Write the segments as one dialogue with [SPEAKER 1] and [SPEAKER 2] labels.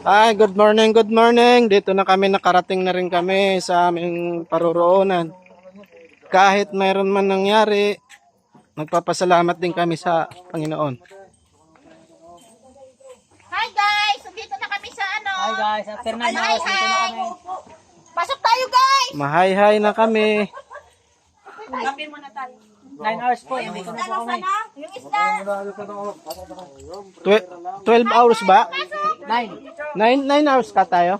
[SPEAKER 1] Ay, good morning, good morning. Dito na kami, nakarating na rin kami sa aming paroroonan. Kahit mayroon man nangyari, nagpapasalamat din kami sa Panginoon.
[SPEAKER 2] Hi guys! So dito na kami sa ano?
[SPEAKER 3] Hi guys, after 9 hours, dito na kami.
[SPEAKER 2] Pasok tayo guys!
[SPEAKER 1] Mahay-hay na kami.
[SPEAKER 2] Kape muna tayo.
[SPEAKER 3] 9 hours po, dito na po
[SPEAKER 2] Ano
[SPEAKER 3] kami.
[SPEAKER 2] sana? Yung isda!
[SPEAKER 1] 12 hours ba?
[SPEAKER 3] 9.
[SPEAKER 1] 9 hours ka tayo?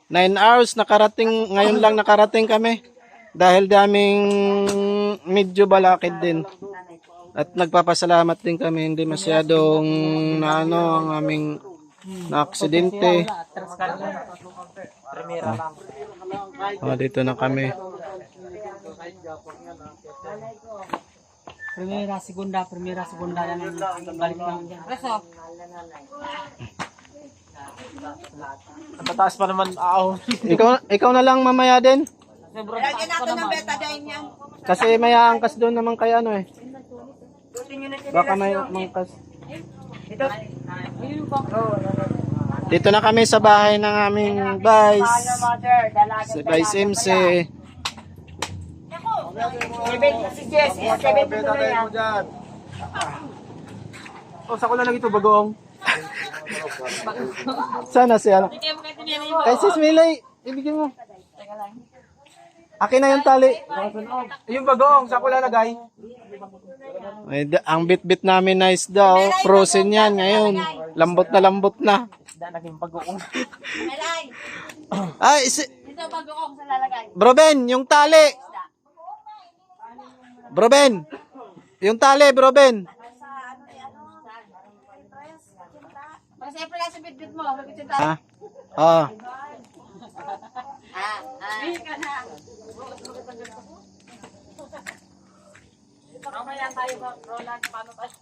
[SPEAKER 1] 9 hours nakarating, ngayon lang nakarating kami. Dahil daming medyo balakid din. At nagpapasalamat din kami, hindi masyadong na ano ang aming na aksidente.
[SPEAKER 3] Primera lang.
[SPEAKER 1] Dito na kami.
[SPEAKER 3] Primera, segunda yan ang balik namin dyan.
[SPEAKER 2] Preso.
[SPEAKER 3] Pataas pa naman ako.
[SPEAKER 1] Ikaw na lang mamaya din.
[SPEAKER 2] Lagyan natin ng betadine yan.
[SPEAKER 1] Kasi may aangkas doon naman kaya ano eh. Baka may mangkas. Dito na kami sa bahay ng aming Vice. Si Vice MC.
[SPEAKER 3] 7 si Jess, 7 na yan.
[SPEAKER 1] Sa ko lang ito bagoong. Sana si ano. Kay Sis Milay, ibigay mo. Akin na yung tali.
[SPEAKER 3] Yung bagong, saan ko lalagay?
[SPEAKER 1] Ang bit-bit namin na isda, oh. Frozen yan ngayon. Lambot na lambot na.
[SPEAKER 3] Naging bagong.
[SPEAKER 2] Melay!
[SPEAKER 1] Ay,
[SPEAKER 2] Dito bagoong sa lalagay.
[SPEAKER 1] Bro Ben, yung tali. Bro Ben. Yung tali, Bro Ben.
[SPEAKER 2] Para siyempre lang sa bit-bit mo. Bit-bit tayo.
[SPEAKER 1] Ha? Ah.
[SPEAKER 2] Hindi ka na. Mamaya tayo Roland, paano tayo?